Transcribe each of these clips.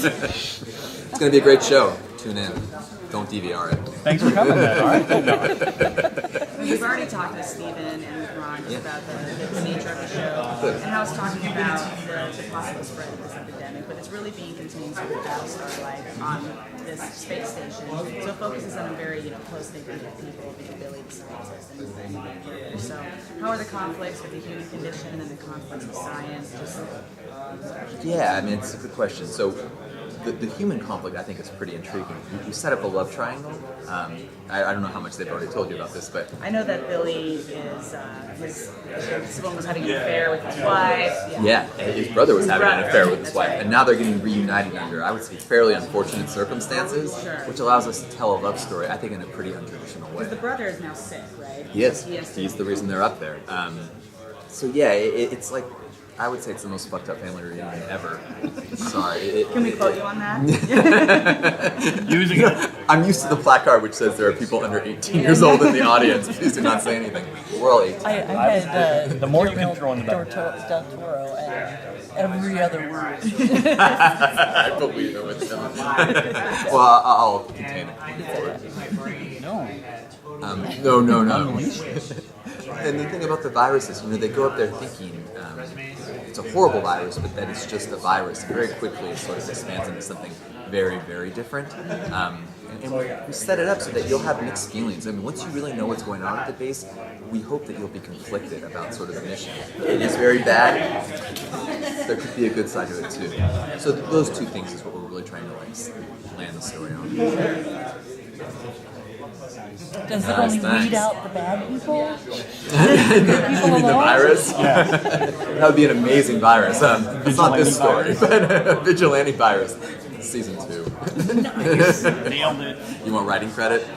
It's going to be a great show. Tune in. Don't DVR it. Thanks for coming, man. All right. We've already talked with Steven and with Ron just about the nature of the show and how it's talking about the possible spread of this epidemic, but it's really being contained sort of Battlestar life on this space station. So it focuses on a very close-knit group of people, the Billy, the scientist, and the So how are the conflicts with the human condition and the conflicts with science? Yeah, I mean, it's a good question. So the human conflict, I think, is pretty intriguing. You set up a love triangle. I don't know how much they've already told you about this, but I know that Billy is this one was having an affair with his wife. Yeah, his brother was having an affair with his wife, and now they're getting reunited under, I would say, fairly unfortunate circumstances, which allows us to tell a love story, I think, in a pretty untraditional way. Because the brother is now sick, right? He is. He's the reason they're up there. So yeah, it's like, I would say it's the most fucked up family reunion ever. Sorry. Can we quote you on that? Using it. I'm used to the placard which says there are people under 18 years old in the audience. Please do not say anything. We're all 18. I had the more you can throw in the back. Del Toro and every other word. I believe it with him. Well, I'll contain it. No. And the thing about the viruses, they go up there thinking it's a horrible virus, but that it's just a virus. And very quickly it sort of expands into something very, very different. And we set it up so that you'll have mixed feelings. I mean, once you really know what's going on at the base, we hope that you'll be conflicted about sort of the mission. It is very bad. There could be a good side to it too. So those two things is what we're really trying to land the story on. Does it only weed out the bad people? You mean the virus? Yeah. That would be an amazing virus. It's not this story, but Vigilante Virus, Season 2. Nice. Nailed it. You want writing credit?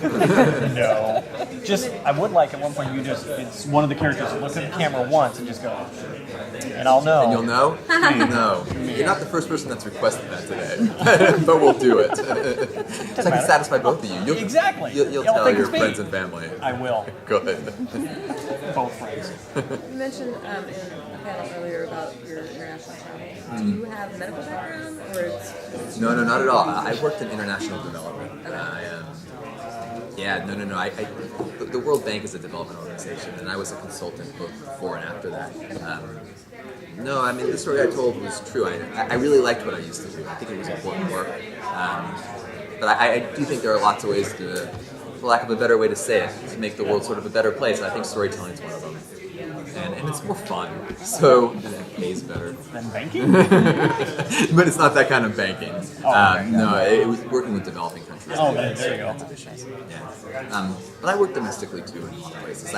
No. Just, I would like at one point it's one of the characters look at the camera once and just go, and I'll know. And you'll know? No. You're not the first person that's requested that today, but we'll do it. So I can satisfy both of you. Exactly. You'll tell your friends and family. I will. Good. Both friends. You mentioned in a panel earlier about your international travel. Do you have a medical background, or it's... No, not at all. I worked in international development. The World Bank is a development organization, and I was a consultant both before and after that. No, I mean, the story I told was true. I really liked what I used to do. I think it was important work. But I do think there are lots of ways to, for lack of a better way to say it, to make the world sort of a better place. And I think storytelling is one of them. And it's more fun, so it pays better. Than banking? But it's not that kind of banking. Okay. No, it was working with developing countries. Oh, there you go. Yeah. But I work domestically too in a lot of places.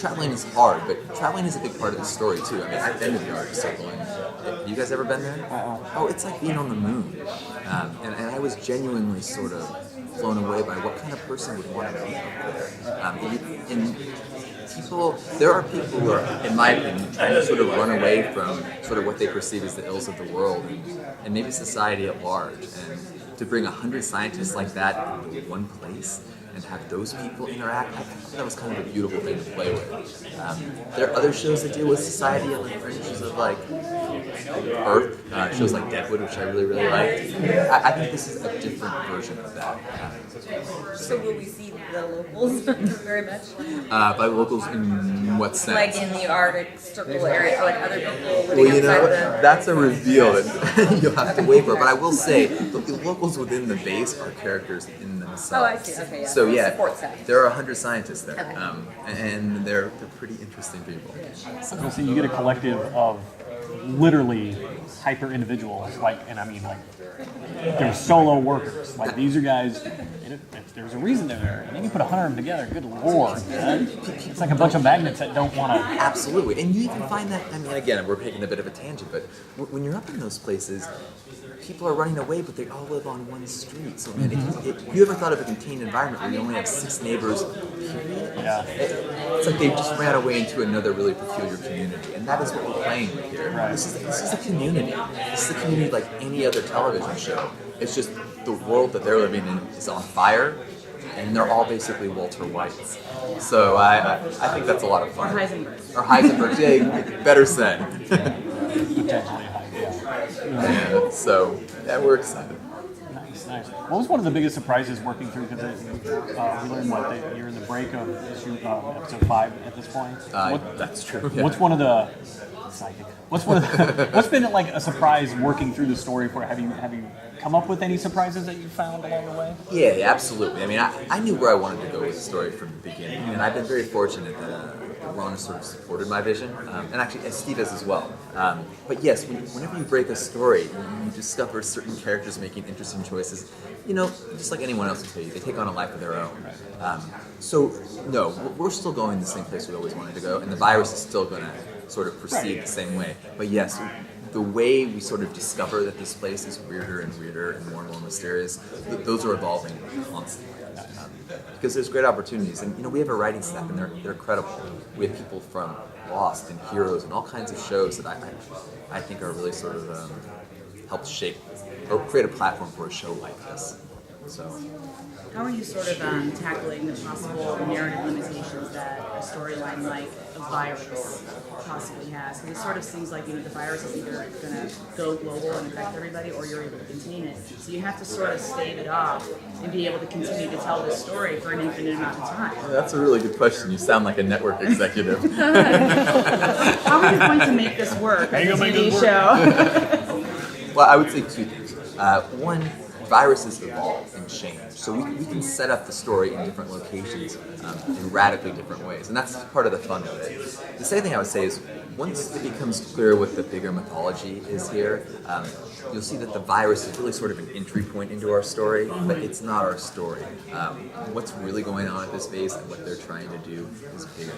Traveling is hard, but traveling is a big part of the story too. I mean, I've been to the Arctic Circle, and you guys ever been there? Oh, it's like being on the moon. And I was genuinely sort of blown away by what kind of person would want to be up there. There are people who are, in my opinion, trying to sort of run away from sort of what they perceive as the ills of the world and maybe society at large. And to bring 100 scientists like that into one place and have those people interact, I thought that was kind of a beautiful thing to play with. There are other shows that deal with society on the fringes of like Earth, shows like Deadwood, which I really, really liked. I think this is a different version of that. So will we see the locals very much? By locals in what sense? Like in the Arctic Circle area, or like other people living outside the... That's a reveal that you'll have to wait for. But I will say, the locals within the base are characters in themselves. Oh, I see. Okay, yeah. So yeah, Support staff. there are 100 scientists there, Okay. and they're pretty interesting people. So you get a collective of literally hyper individuals, they're solo workers. Like these are guys, if there's a reason they're there, and then you put 100 of them together, good lord, man. It's like a bunch of magnets that don't want to... Absolutely, and you even find that, I mean, again, we're taking a bit of a tangent, but when you're up in those places, people are running away, but they all live on one street. So, man, if you ever thought of a contained environment where you only have 6 neighbors, period? Yeah. It's like they just ran away into another really peculiar community, and that is what we're playing with here. Right. This is a community. This is a community like any other television show. It's just the world that they're living in is on fire, and they're all basically Walter Whites. So I think that's a lot of fun. Or Heisenberg. Or Heisenberg, yeah, better said. Potentially high, yeah. Yeah, so yeah, we're excited. Nice. What was one of the biggest surprises working through? Because we learned that you're in the break of episode 5 at this point. That's true. Yeah. What's one of the psychic? What's been like a surprise working through the story for? Have you come up with any surprises that you found along the way? Yeah, absolutely. I mean, I knew where I wanted to go with the story from the beginning, and I've been very fortunate that Ron has sort of supported my vision, and actually Steve has as well. But yes, whenever you break a story, you discover certain characters making interesting choices. You know, just like anyone else will tell you, they take on a life of their own. So no, we're still going the same place we always wanted to go, and the virus is still going to sort of proceed the same way. But yes, the way we sort of discover that this place is weirder and weirder and more mysterious, those are evolving constantly. Because there's great opportunities, and we have a writing staff, and they're incredible. We have people from Lost and Heroes and all kinds of shows that I think are really sort of helped shape or create a platform for a show like this. So, how are you sort of tackling the possible narrative limitations that a storyline like a virus possibly has? Because it sort of seems like the virus is either going to go global and affect everybody, or you're able to contain it. So you have to sort of stave it off and be able to continue to tell this story for an infinite amount of time. That's a really good question. You sound like a network executive. How are you going to make this work as a TV show? Well, I would say two things. One, viruses evolve and change, so we can set up the story in different locations in radically different ways, and that's part of the fun of it. The second thing I would say is, once it becomes clear what the bigger mythology is here, you'll see that the virus is really sort of an entry point into our story, but it's not our story. What's really going on at this base and what they're trying to do is bigger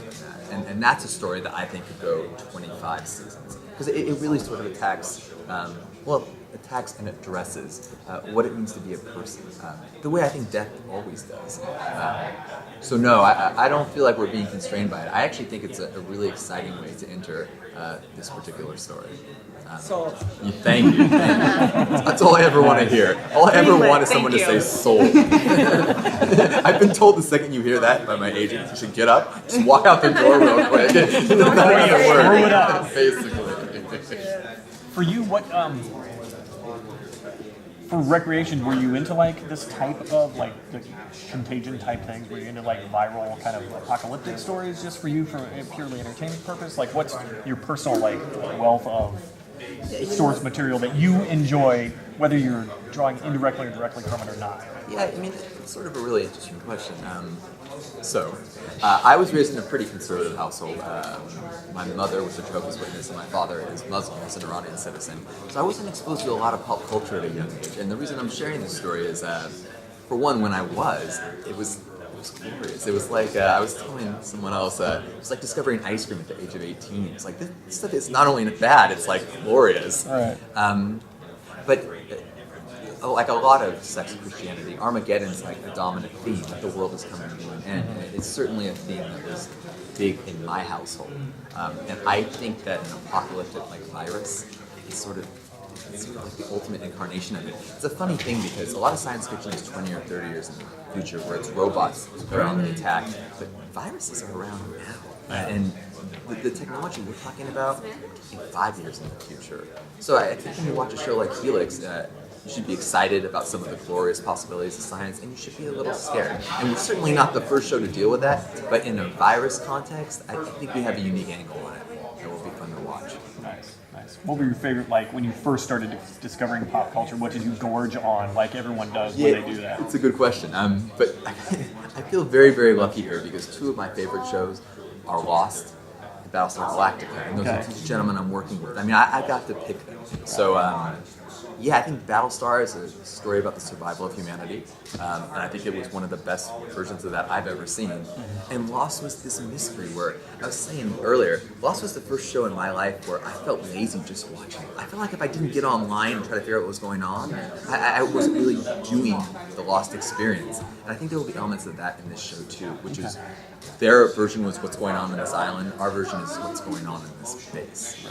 than that, and that's a story that I think could go 25 seasons, because it really sort of attacks and addresses what it means to be a person, the way I think death always does. So no, I don't feel like we're being constrained by it. I actually think it's a really exciting way to enter this particular story. Sold. Thank you. That's all I ever want to hear. All I ever want is someone to say sold. I've been told the second you hear that by my agent, you should get up, just walk out the door real quick. It's not gonna work. Basically. For you, what for recreation, were you into like this type of like the contagion type things? Were you into like viral kind of apocalyptic stories just for you for a purely entertainment purpose? Like, what's your personal like wealth of source material that you enjoy, whether you're drawing indirectly or directly from it or not? Yeah, I mean, it's sort of a really interesting question. I was raised in a pretty conservative household. My mother was a Jehovah's Witness, and my father is Muslim, is an Iranian citizen. So I wasn't exposed to a lot of pop culture at a young age. And the reason I'm sharing this story is, for one, when I was, it was glorious. It was like, I was telling someone else, it was like discovering ice cream at the age of 18. It's like, this stuff is not only bad, it's like glorious. All right. But like a lot of sex and Christianity, Armageddon's like a dominant theme, that the world is coming to an end. And it's certainly a theme that was big in my household. And I think that an apocalyptic like virus is sort of like the ultimate incarnation of it. It's a funny thing because a lot of science fiction is 20 or 30 years in the future, where it's robots that are on the attack, but viruses are around now. And the technology we're talking about in 5 years in the future. So I think when you watch a show like Helix, you should be excited about some of the glorious possibilities of science, and you should be a little scared. And we're certainly not the first show to deal with that, but in a virus context, I think we have a unique angle on it that will be fun to watch. Nice. What were your favorite, like, when you first started discovering pop culture, what did you gorge on, like everyone does when they do that? It's a good question. But I feel very, very lucky here because two of my favorite shows are Lost and Battlestar Galactica, and those are two gentlemen I'm working with. I mean, I got to pick them. So, yeah, I think Battlestar is a story about the survival of humanity, and I think it was one of the best versions of that I've ever seen. And Lost was this mystery where, I was saying earlier, Lost was the first show in my life where I felt lazy just watching it. I felt like if I didn't get online and try to figure out what was going on, I wasn't really doing the Lost experience. And I think there will be elements of that in this show too, which is their version was what's going on this island, our version is what's going on in this space.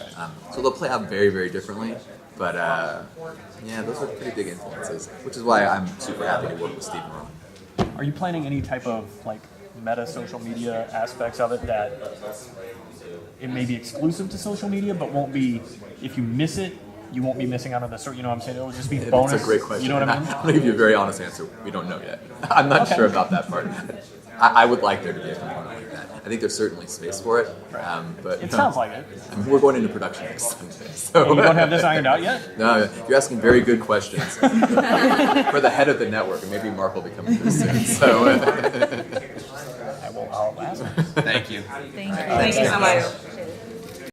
So they'll play out very, very differently. But yeah, those are pretty big influences, which is why I'm super happy to work with Steve and Ron. Are you planning any type of like meta social media aspects of it that it may be exclusive to social media, but won't be, if you miss it, you won't be missing out on the story. You know what I'm saying? It will just be That's bonus. a great question. You know what I mean? I'm gonna give you a very honest answer. We don't know yet. I'm not Okay. sure about that part. I would like there to be a component like that. I think there's certainly space for it, but It sounds like it. I mean, we're going into production next Sunday, so You don't have this ironed out yet? No, you're asking very good questions for the head of the network, and maybe Mark will be coming through soon. So, I'll ask. Thank you. Thank you so much.